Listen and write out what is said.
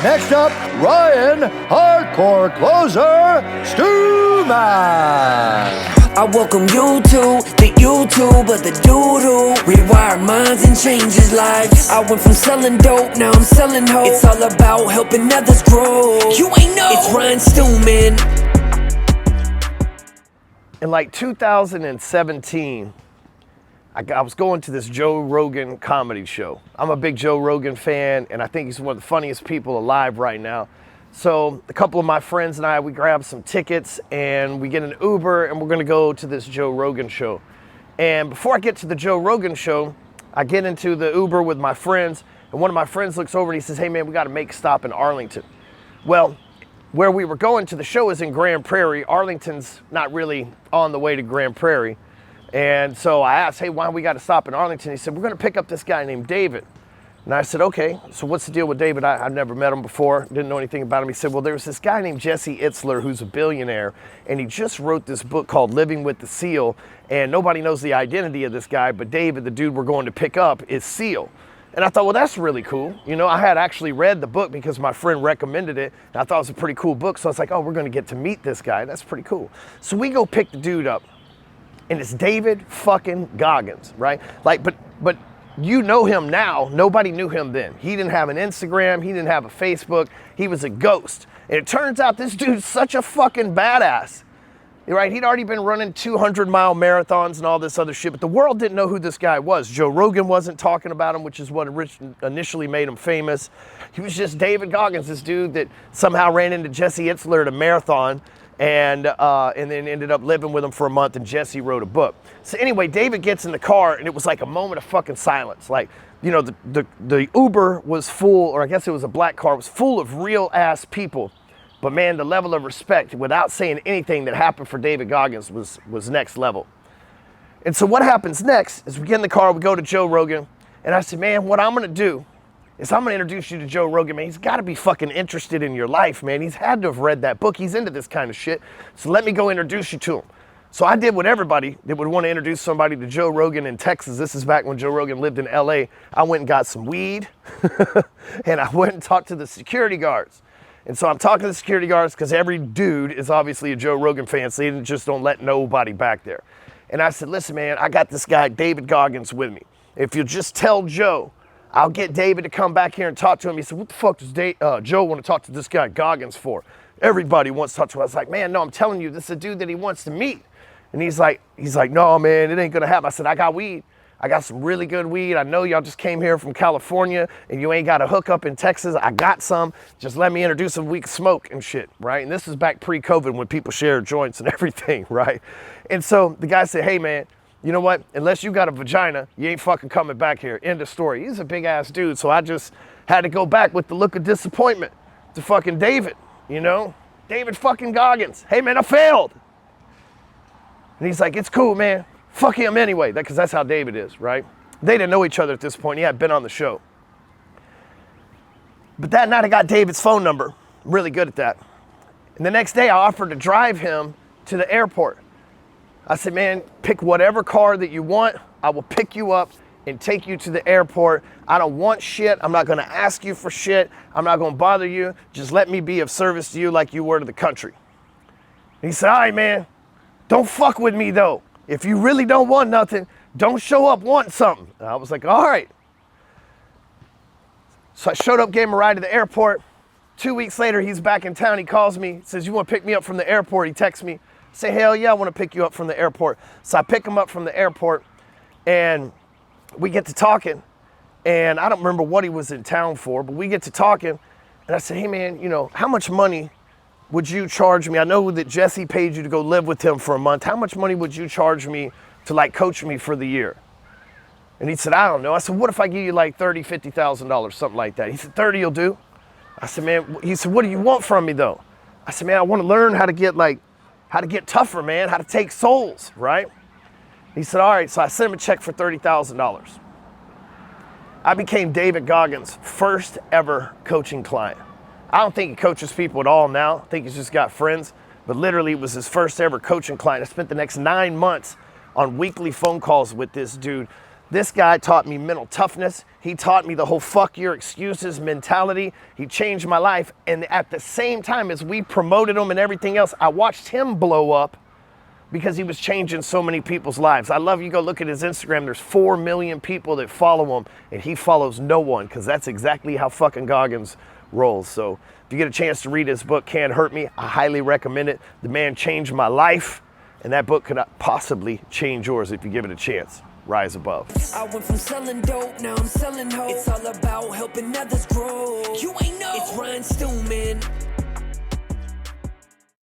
Next up, Ryan, hardcore closer, Stewman. I welcome you to the YouTube of the doo-doo. Rewire minds and change his life. I went from selling dope, now I'm selling hope. It's all about helping others grow. You ain't know. It's Ryan Stewman. In like 2017, I was going to this Joe Rogan comedy show. I'm a big Joe Rogan fan, and I think he's one of the funniest people alive right now. So a couple of my friends and I, we grabbed some tickets and we get an Uber and we're gonna go to this Joe Rogan show. And before I get to the Joe Rogan show, I get into the Uber with my friends, and one of my friends looks over and he says, "Hey man, we gotta make a stop in Arlington." Well, where we were going to the show is in Grand Prairie. Arlington's not really on the way to Grand Prairie. And so I asked, "Hey, why we got to stop in Arlington?" He said, "We're going to pick up this guy named David." And I said, "Okay, so what's the deal with David?" I've never met him before, didn't know anything about him. He said, "Well, there's this guy named Jesse Itzler who's a billionaire, and he just wrote this book called Living with the Seal, and nobody knows the identity of this guy, but David, the dude we're going to pick up, is Seal." And I thought, well, that's really cool. You know, I had actually read the book because my friend recommended it, and I thought it was a pretty cool book. So I was like, oh, we're going to get to meet this guy. That's pretty cool. So we go pick the dude up. And it's David fucking Goggins, right? Like, but you know him now. Nobody knew him then. He didn't have an Instagram. He didn't have a Facebook. He was a ghost. And it turns out this dude's such a fucking badass, right? He'd already been running 200-mile marathons and all this other shit, but the world didn't know who this guy was. Joe Rogan wasn't talking about him, which is what initially made him famous. He was just David Goggins, this dude that somehow ran into Jesse Itzler at a marathon, and then ended up living with him for a month, and Jesse wrote a book. So anyway, David gets in the car, and it was like a moment of fucking silence. Like, you know, the Uber was full, or I guess it was a black car, was full of real ass people. But man, the level of respect, without saying anything, that happened for David Goggins was next level. And so what happens next is we get in the car, we go to Joe Rogan, and I said, man, what I'm gonna do is I'm gonna introduce you to Joe Rogan, man. He's gotta be fucking interested in your life, man. He's had to have read that book. He's into this kind of shit. So let me go introduce you to him. So I did what everybody that would want to introduce somebody to Joe Rogan in Texas. This is back when Joe Rogan lived in LA. I went and got some weed and I went and talked to the security guards. And so I'm talking to the security guards because every dude is obviously a Joe Rogan fan, so they just don't let nobody back there. And I said, listen, man, I got this guy, David Goggins, with me. If you'll just tell Joe, I'll get David to come back here and talk to him. He said, what the fuck does Joe want to talk to this guy Goggins for? Everybody wants to talk to him. I was like, man, no, I'm telling you, this is a dude that he wants to meet. And he's like, no, man, it ain't gonna happen. I said, I got weed. I got some really good weed. I know y'all just came here from California and you ain't got a hookup in Texas. I got some. Just let me introduce them. We can smoke and shit, right? And this is back pre-COVID when people shared joints and everything, right? And so the guy said, hey, man, you know what? Unless you got a vagina, you ain't fucking coming back here. End of story. He's a big ass dude. So I just had to go back with the look of disappointment to fucking David, you know? David fucking Goggins. Hey, man, I failed. And he's like, it's cool, man. Fuck him anyway, because that's how David is, right? They didn't know each other at this point. He had been on the show. But that night I got David's phone number. I'm really good at that. And the next day I offered to drive him to the airport. I said, man, pick whatever car that you want. I will pick you up and take you to the airport. I don't want shit. I'm not gonna ask you for shit. I'm not gonna bother you. Just let me be of service to you like you were to the country. And he said, all right, man, don't fuck with me though. If you really don't want nothing, don't show up wanting something. And I was like, all right. So I showed up, gave him a ride to the airport. 2 weeks later, he's back in town. He calls me, says, you want to pick me up from the airport? He texts me, say, hell yeah, I want to pick you up from the airport. So I pick him up from the airport and we get to talking. And I don't remember what he was in town for, but we get to talking. And I said, hey man, you know, how much money would you charge me? I know that Jesse paid you to go live with him for a month. How much money would you charge me to like coach me for the year? And he said, I don't know. I said, what if I give you like $30,000, $50,000, something like that? He said, 30 will do. I said, man, he said, what do you want from me though? I said, man, I want to learn how to get tougher, man, how to take souls, right? He said, all right. So I sent him a check for $30,000. I became David Goggins' first ever coaching client. I don't think he coaches people at all now. I think he's just got friends, but literally it was his first ever coaching client. I spent the next 9 months on weekly phone calls with this dude, This guy taught me mental toughness. He taught me the whole fuck your excuses mentality. He changed my life. And at the same time as we promoted him and everything else, I watched him blow up because he was changing so many people's lives. I love you go look at his Instagram. There's 4 million people that follow him and he follows no one because that's exactly how fucking Goggins rolls. So if you get a chance to read his book, Can't Hurt Me, I highly recommend it. The man changed my life and that book could possibly change yours if you give it a chance. Rise above. I went from selling dope, now I'm selling hope. It's all about helping others grow. You ain't know. It's Ryan Stewman.